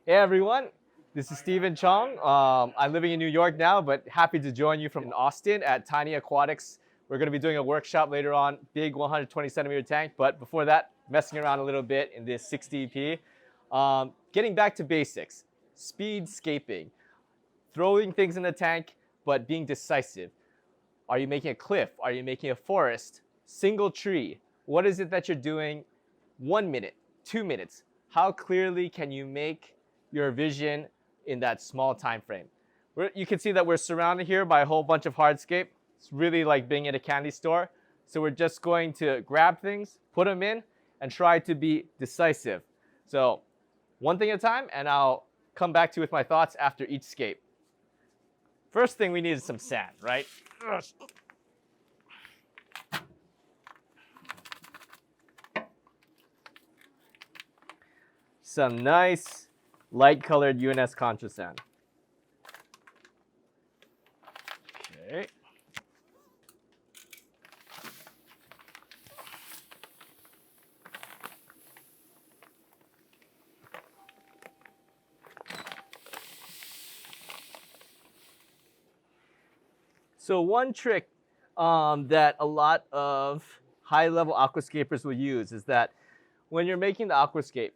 Hey everyone, this is Stephen Chong. I'm living in New York now, but happy to join you from Austin at Tiny Aquatics. We're going to be doing a workshop later on, big 120 centimeter tank, but before that, messing around a little bit in this 60p. Getting back to basics, speed scaping, throwing things in the tank, but being decisive. Are you making a cliff? Are you making a forest? Single tree? What is it that you're doing? 1 minute, 2 minutes? How clearly can you make your vision in that small time frame? You can see that we're surrounded here by a whole bunch of hardscape. It's really like being at a candy store. So we're just going to grab things, put them in, and try to be decisive. So one thing at a time, and I'll come back to you with my thoughts after each scape. First thing we need is some sand, right? Some nice light colored UNS Contra sand. Okay. So one trick that a lot of high-level aquascapers will use is that when you're making the aquascape,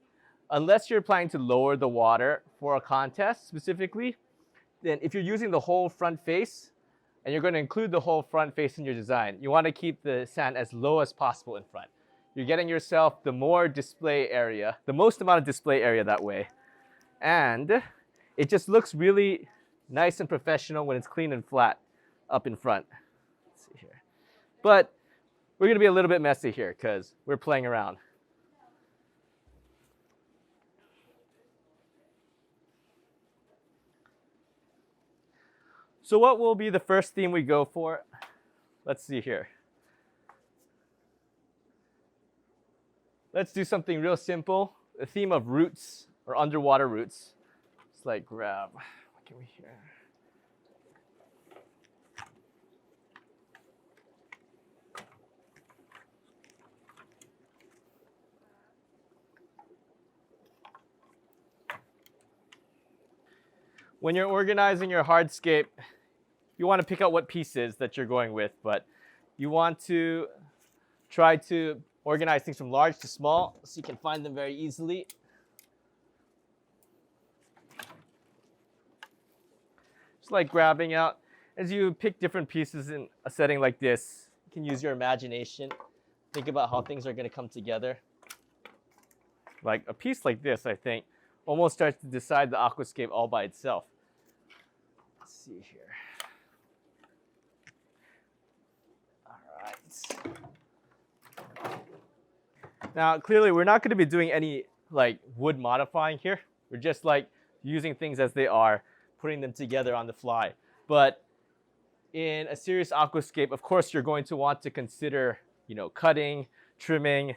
unless you're planning to lower the water for a contest specifically, then if you're using the whole front face and you're going to include the whole front face in your design, you want to keep the sand as low as possible in front. You're getting yourself the more display area, the most amount of display area that way. And it just looks really nice and professional when it's clean and flat up in front. Let's see here. But we're going to be a little bit messy here because we're playing around. So what will be the first theme we go for? Let's see here. Let's do something real simple. The theme of roots or underwater roots. It's like grab, what can we hear? When you're organizing your hardscape, you want to pick out what pieces that you're going with, but you want to try to organize things from large to small so you can find them very easily. Just like grabbing out. As you pick different pieces in a setting like this, you can use your imagination. Think about how things are going to come together. Like a piece like this, I think, almost starts to decide the aquascape all by itself. Let's see here. All right. Now, clearly, we're not going to be doing any like wood modifying here. We're just like using things as they are, putting them together on the fly. But in a serious aquascape, of course, you're going to want to consider, cutting, trimming,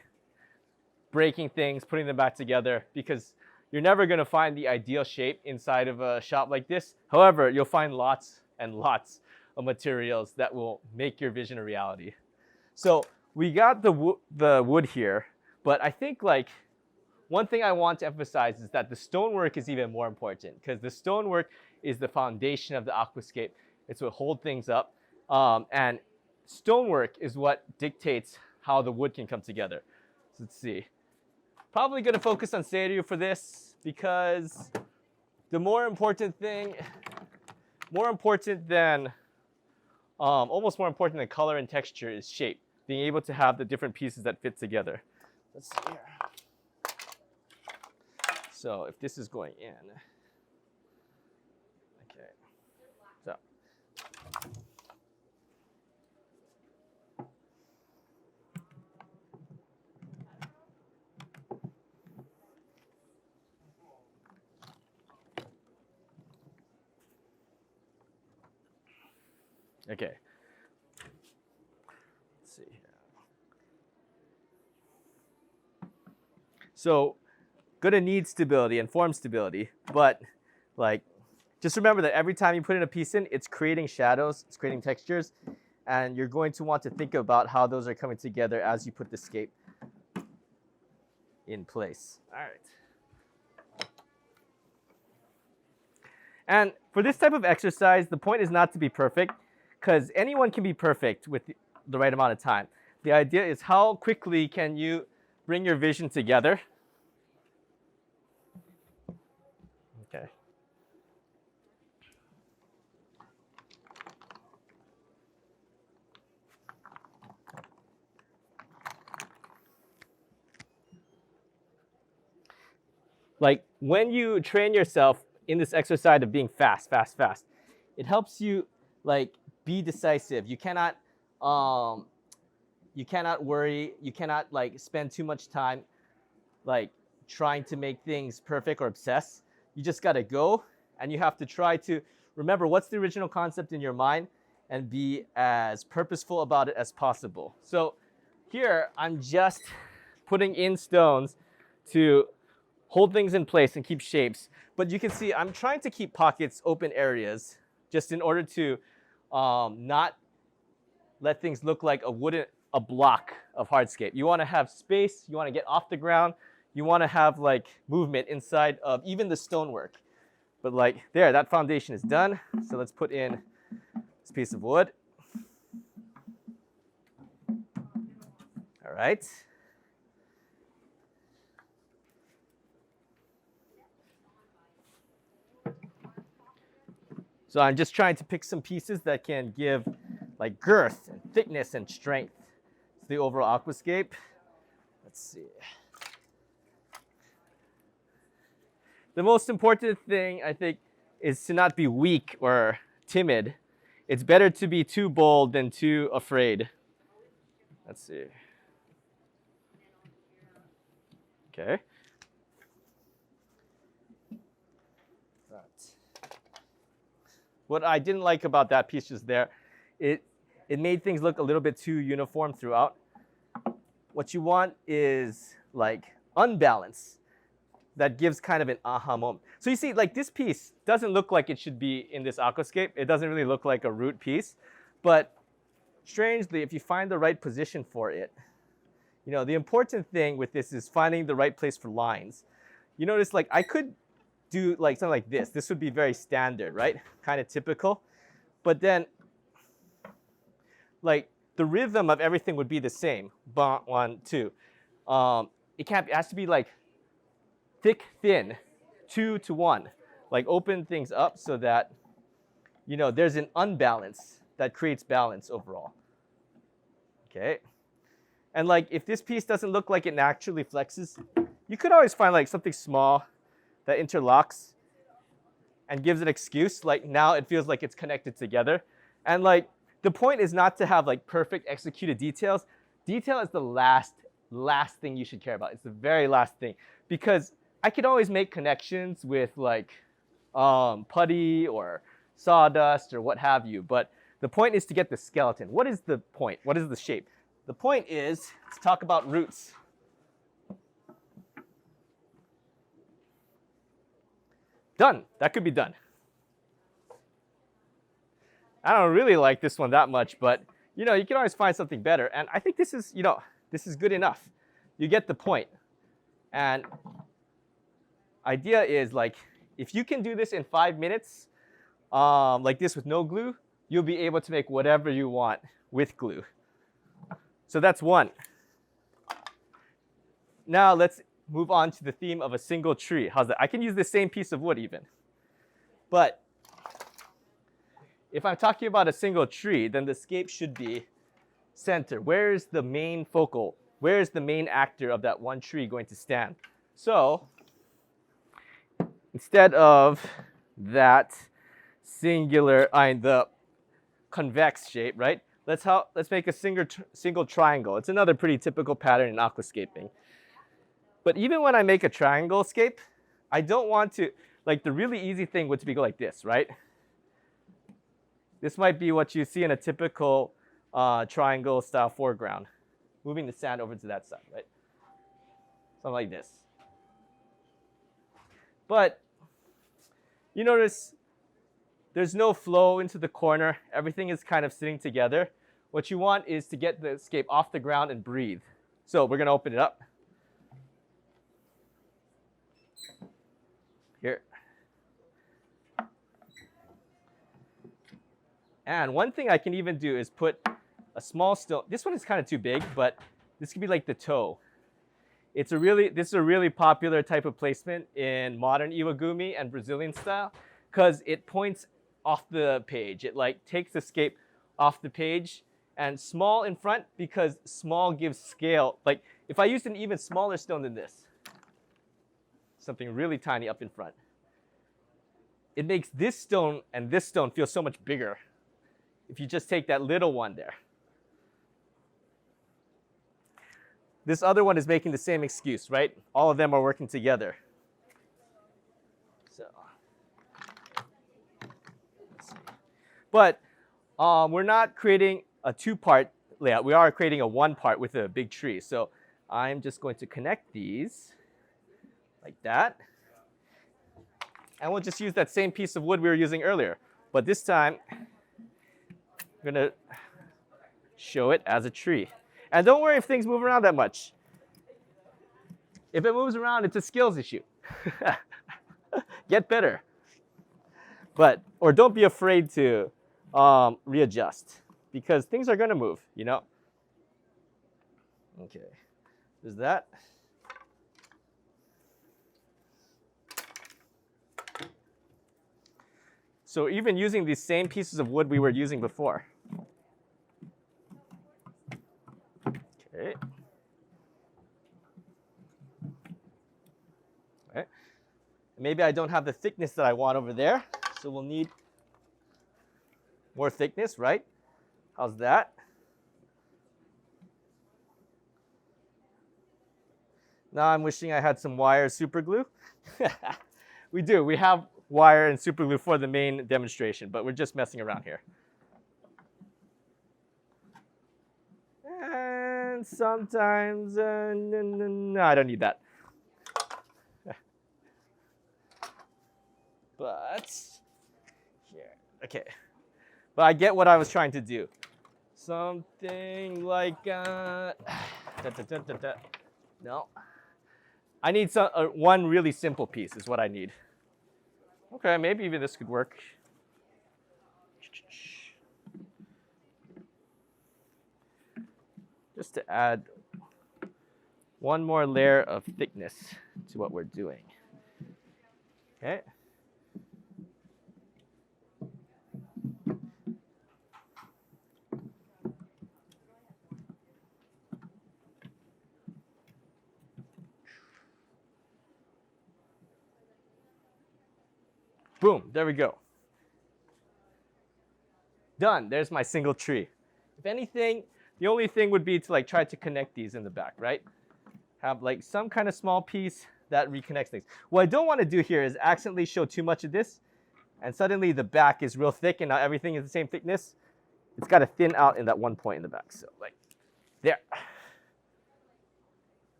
breaking things, putting them back together, because you're never going to find the ideal shape inside of a shop like this. However, you'll find lots and lots of materials that will make your vision a reality. So we got the wood here, but I think like one thing I want to emphasize is that the stonework is even more important, because the stonework is the foundation of the aquascape. It's what holds things up. And stonework is what dictates how the wood can come together. So let's see. Probably going to focus on Seiryu for this, because the almost more important than color and texture is shape. Being able to have the different pieces that fit together. Let's see here. So if this is going in, okay. So. Okay. Let's see here. So, gonna need stability and form stability, but like, just remember that every time you put in a piece in, it's creating shadows, it's creating textures, and you're going to want to think about how those are coming together as you put the scape in place. All right. And for this type of exercise, the point is not to be perfect, because anyone can be perfect with the right amount of time. The idea is how quickly can you bring your vision together. Okay. Like when you train yourself in this exercise of being fast, fast, fast, it helps you like be decisive. You cannot worry. You cannot like spend too much time like trying to make things perfect or obsess. You just got to go, and you have to try to remember what's the original concept in your mind and be as purposeful about it as possible. So here I'm just putting in stones to hold things in place and keep shapes. But you can see I'm trying to keep pockets, open areas, just in order to not let things look like a block of hardscape. You want to have space. You want to get off the ground. You want to have like movement inside of even the stonework. But like there, that foundation is done. So let's put in this piece of wood. All right. So I'm just trying to pick some pieces that can give like girth and thickness and strength to the overall aquascape. Let's see. The most important thing, I think, is to not be weak or timid. It's better to be too bold than too afraid. Let's see. Okay. What I didn't like about that piece just there, it made things look a little bit too uniform throughout. What you want is like unbalance that gives kind of an aha moment. So you see, like this piece doesn't look like it should be in this aquascape. It doesn't really look like a root piece, but strangely, if you find the right position for it, you know, the important thing with this is finding the right place for lines. You notice like I could do like something like this. This would be very standard, right? Kind of typical. But then like the rhythm of everything would be the same. 1, 2. It has to be like thick, thin, 2 to 1. Like open things up so that, you know, there's an unbalance that creates balance overall. Okay. And like if this piece doesn't look like it naturally flexes, you could always find like something small that interlocks and gives an excuse. Like now it feels like it's connected together. And like the point is not to have like perfect executed details. Detail is the last thing you should care about. It's the very last thing, because I could always make connections with like putty or sawdust or what have you. But the point is to get the skeleton. What is the point? What is the shape? The point is to talk about roots. Done. That could be done. I don't really like this one that much, but you know, you can always find something better. And I think this is, you know, this is good enough. You get the point. And idea is like, if you can do this in 5 minutes, like this with no glue, you'll be able to make whatever you want with glue. So that's one. Now let's move on to the theme of a single tree. How's that? I can use the same piece of wood even. But if I'm talking about a single tree, then the scape should be center. Where is the main focal? Where is the main actor of that one tree going to stand? So instead of that singular, the convex shape, right? Let's make a single triangle. It's another pretty typical pattern in aquascaping. But even when I make a triangle scape, I don't want to, like the really easy thing would be go like this, right? This might be what you see in a typical triangle style foreground. Moving the sand over to that side, right? Something like this. But you notice there's no flow into the corner. Everything is kind of sitting together. What you want is to get the scape off the ground and breathe. So we're going to open it up. Here. And one thing I can even do is put a small stone. This one is kind of too big, but this could be like the toe. This is a really popular type of placement in modern iwagumi and Brazilian style because it points off the page. It like takes the scape off the page, and small in front because small gives scale. Like if I used an even smaller stone than this, something really tiny up in front, it makes this stone and this stone feel so much bigger if you just take that little one there. This other one is making the same excuse, right? All of them are working together. So, let's see. But we're not creating a two-part layout. We are creating a one-part with a big tree. So I'm just going to connect these like that. And we'll just use that same piece of wood we were using earlier. But this time, I'm going to show it as a tree. And don't worry if things move around that much. If it moves around, it's a skills issue. Get better. Or don't be afraid to readjust, because things are going to move, you know? Okay, there's that. So even using these same pieces of wood we were using before. Okay. Okay. Maybe I don't have the thickness that I want over there, so we'll need more thickness, right? How's that? Now I'm wishing I had some wire super glue. We do. We have wire and super glue for the main demonstration, but we're just messing around here. And sometimes, no, I don't need that. But here, okay. But I get what I was trying to do. Something like, no. I need one really simple piece is what I need. Okay, maybe even this could work. Just to add one more layer of thickness to what we're doing. Okay. Boom, there we go. Done, there's my single tree. If anything, the only thing would be to like try to connect these in the back, right? Have like some kind of small piece that reconnects things. What I don't want to do here is accidentally show too much of this, and suddenly the back is real thick and now everything is the same thickness. It's got to thin out in that one point in the back. So like, there.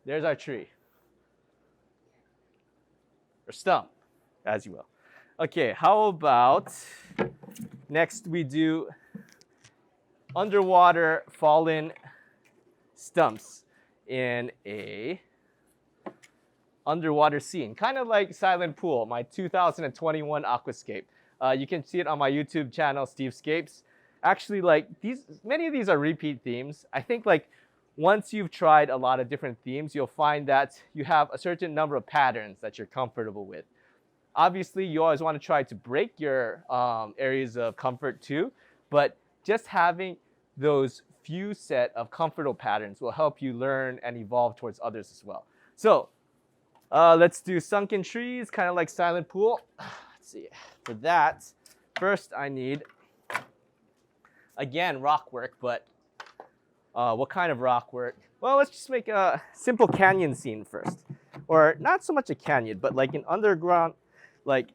There's our tree. Or stump, as you will. Okay, how about next we do underwater fallen stumps in a underwater scene, kind of like Silent Pool, my 2021 aquascape. You can see it on my YouTube channel, Steve Scapes. Actually, like many of these are repeat themes. I think like once you've tried a lot of different themes, you'll find that you have a certain number of patterns that you're comfortable with. Obviously, you always want to try to break your areas of comfort too, but just having those few set of comfortable patterns will help you learn and evolve towards others as well. So let's do sunken trees, kind of like Silent Pool. Let's see. For that, first I need, again, rock work, but what kind of rock work? Well, let's just make a simple canyon scene first. Or not so much a canyon, but like an underground, like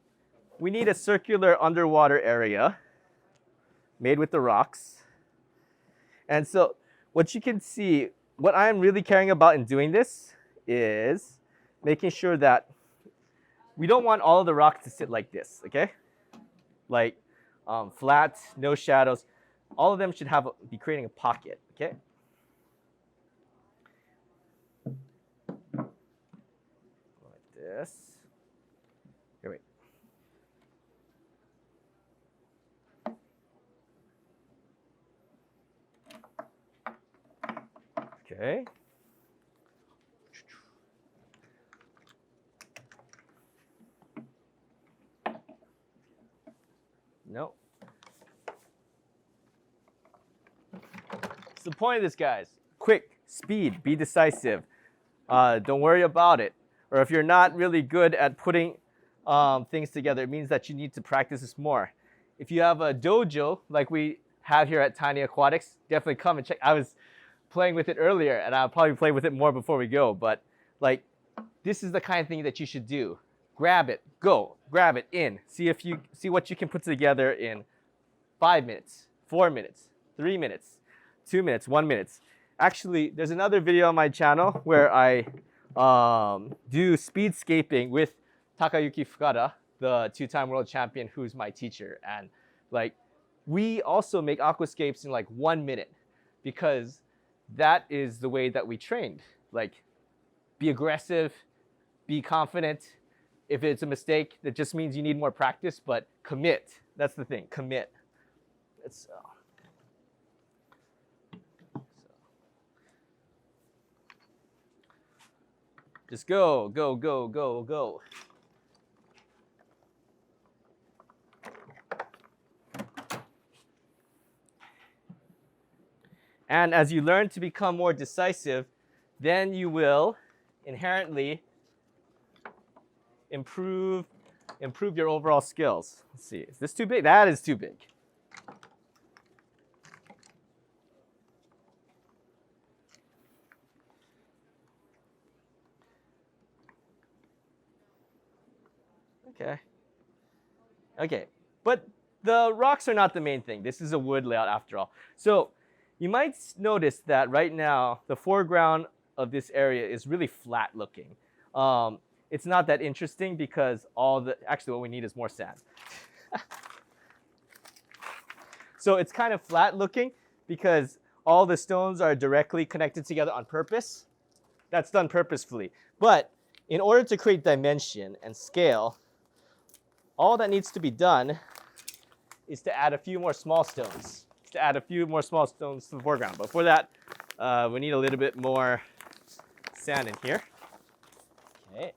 we need a circular underwater area made with the rocks. And so what you can see, what I'm really caring about in doing this is making sure that we don't want all of the rocks to sit like this, okay? Like flat, no shadows. All of them should be creating a pocket, okay? Like this. Here, wait. Okay. No. What's the point of this, guys? Quick, speed, be decisive. Don't worry about it. Or if you're not really good at putting things together, it means that you need to practice this more. If you have a dojo like we have here at Tiny Aquatics, definitely come and check. I was playing with it earlier, and I'll probably play with it more before we go. But like, this is the kind of thing that you should do. Grab it, go, grab it in. See what you can put together in 5 minutes, 4 minutes, 3 minutes, 2 minutes, 1 minute. Actually, there's another video on my channel where I do speed scaping with Takayuki Fukada, the 2-time world champion, who's my teacher. And like, we also make aquascapes in like 1 minute because that is the way that we trained. Like, be aggressive, be confident. If it's a mistake, that just means you need more practice, but commit. That's the thing, commit. It's, just go, go, go, go, go. And as you learn to become more decisive, then you will inherently improve your overall skills. Let's see, is this too big? That is too big. Okay. Okay, but the rocks are not the main thing. This is a wood layout after all. So you might notice that right now, the foreground of this area is really flat looking. It's not that interesting because actually what we need is more sand. So it's kind of flat looking because all the stones are directly connected together on purpose. That's done purposefully. But in order to create dimension and scale, all that needs to be done is to add a few more small stones. To the foreground. But for that, we need a little bit more sand in here. Okay.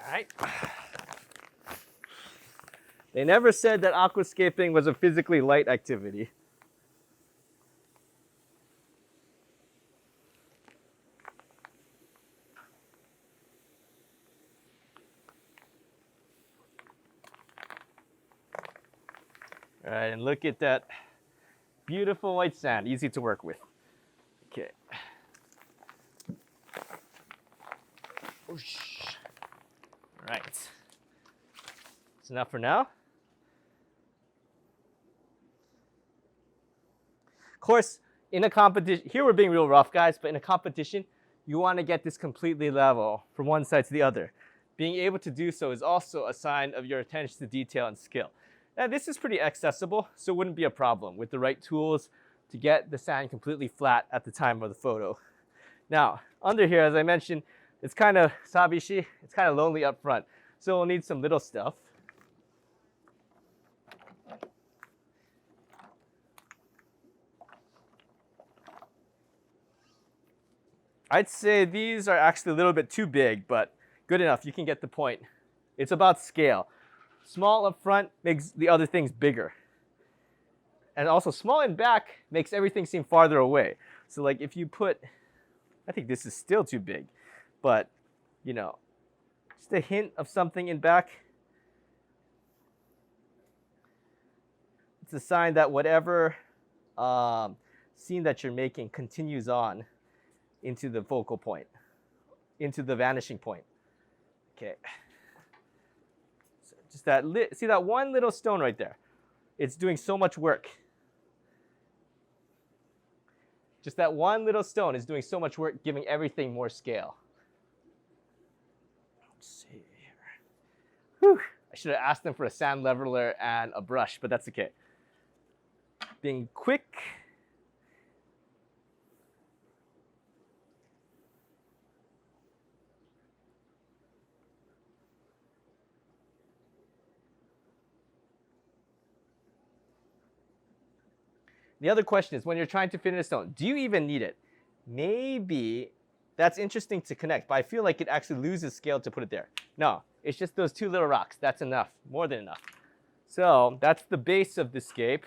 All right. They never said that aquascaping was a physically light activity. All right, and look at that beautiful white sand, easy to work with. Okay. Whoosh. All right. That's enough for now. Of course, in a competition, here we're being real rough, guys, but in a competition, you want to get this completely level from one side to the other. Being able to do so is also a sign of your attention to detail and skill. Now, this is pretty accessible, so it wouldn't be a problem with the right tools to get the sand completely flat at the time of the photo. Now, under here, as I mentioned, it's kind of sabishi, it's kind of lonely up front, so we'll need some little stuff. I'd say these are actually a little bit too big, but good enough, you can get the point. It's about scale. Small up front makes the other things bigger. And also small in back makes everything seem farther away. So like if you put, I think this is still too big, but you know, just a hint of something in back. It's a sign that whatever scene that you're making continues on into the focal point, into the vanishing point. Okay. Just see that one little stone right there? It's doing so much work. Just that one little stone is doing so much work, giving everything more scale. Let's see here. Whew. I should have asked them for a sand leveler and a brush, but that's okay. Being quick. the other question is, when you're trying to fit in a stone, do you even need it? Maybe that's interesting to connect, but I feel like it actually loses scale to put it there. No, it's just those two little rocks. That's enough, more than enough. So that's the base of the scape.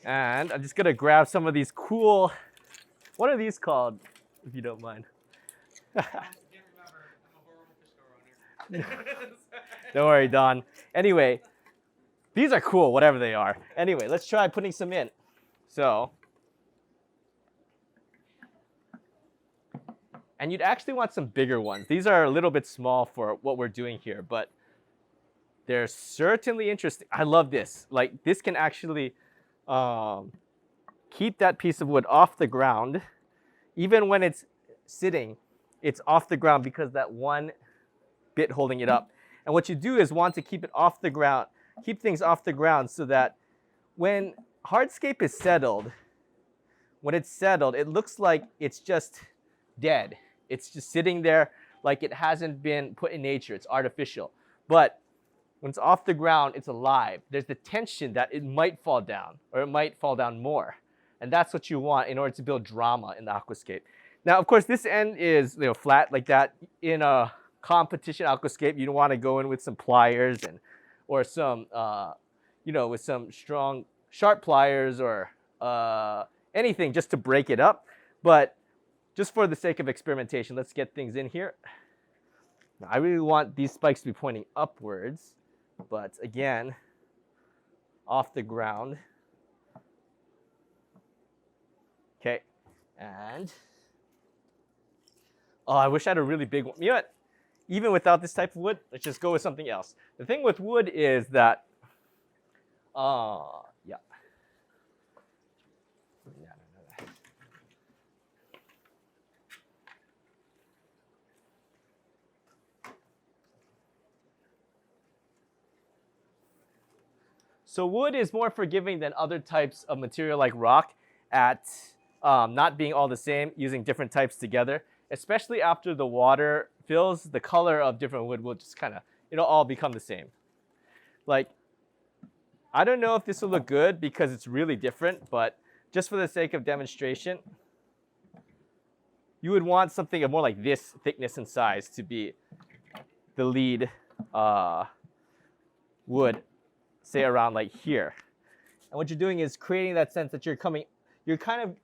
And I'm just gonna grab some of these cool, what are these called, if you don't mind? I can't remember. I'm a horrible fish store owner. Don't worry, Don. Anyway, these are cool, whatever they are. Anyway, let's try putting some in. So, and you'd actually want some bigger ones. These are a little bit small for what we're doing here, but they're certainly interesting. I love this. Like, this can actually keep that piece of wood off the ground. Even when it's sitting, it's off the ground because that one bit holding it up. And what you do is want to keep it off the ground, keep things off the ground so that when hardscape is settled, when it's settled, it looks like it's just dead. It's just sitting there like it hasn't been put in nature. It's artificial. But when it's off the ground, it's alive. There's the tension that it might fall down, or it might fall down more. And that's what you want in order to build drama in the aquascape. Now, of course, this end is flat like that. In a competition aquascape, you don't want to go in with some pliers or some, with some strong, sharp pliers or anything just to break it up. But just for the sake of experimentation, let's get things in here. Now, I really want these spikes to be pointing upwards, but again, off the ground. Okay, and oh, I wish I had a really big one. You know what? Even without this type of wood, let's just go with something else. The thing with wood is that, yeah. So wood is more forgiving than other types of material like rock at not being all the same, using different types together. Especially after the water fills, the color of different wood will just kind of, it'll all become the same. Like, I don't know if this will look good because it's really different, but just for the sake of demonstration, you would want something of more like this thickness and size to be the lead wood, say around like here. And what you're doing is creating that sense that you're kind of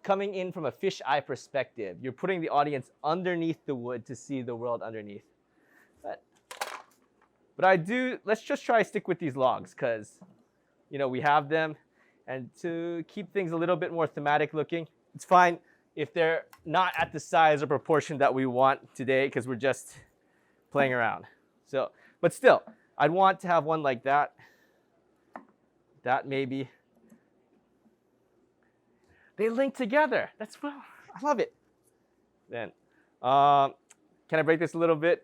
coming in from a fish-eye perspective. You're putting the audience underneath the wood to see the world underneath. But let's just try to stick with these logs because, we have them. And to keep things a little bit more thematic looking, it's fine if they're not at the size or proportion that we want today because we're just playing around. So, but still, I'd want to have one like that. That maybe. They link together. I love it. Then, can I break this a little bit?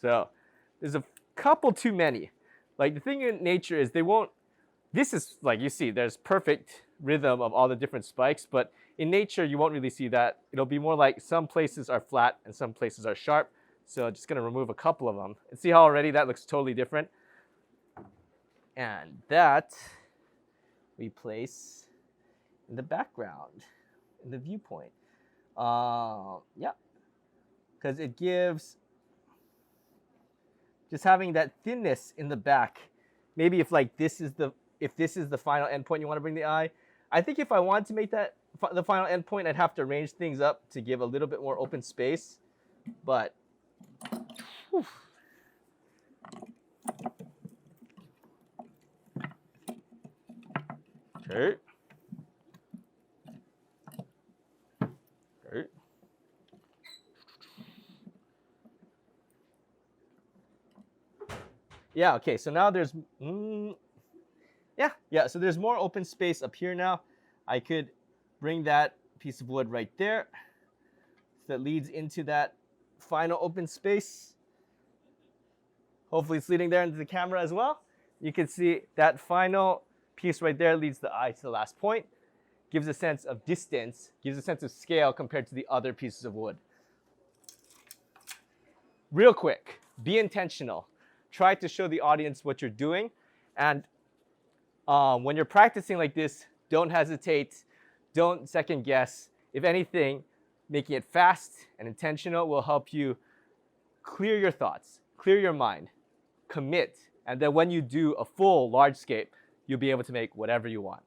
So, there's a couple too many. Like the thing in nature is this is like you see, there's perfect rhythm of all the different spikes, but in nature you won't really see that. It'll be more like some places are flat and some places are sharp. So I'm just gonna remove a couple of them. And see how already that looks totally different? And that we place in the background, in the viewpoint. Yeah, because it gives, just having that thinness in the back. Maybe if this is the final endpoint you want to bring the eye. I think if I want to make that the final endpoint, I'd have to arrange things up to give a little bit more open space. But, whew. Okay. Yeah, okay, so now there's, so there's more open space up here now. I could bring that piece of wood right there. So that leads into that final open space. Hopefully it's leading there into the camera as well. You can see that final piece right there leads the eye to the last point. Gives a sense of distance, gives a sense of scale compared to the other pieces of wood. Real quick, be intentional. Try to show the audience what you're doing. And when you're practicing like this, Don't hesitate. Don't second guess. If anything, making it fast and intentional will help you clear your thoughts, clear your mind, commit, and then when you do a full large scape, you'll be able to make whatever you want.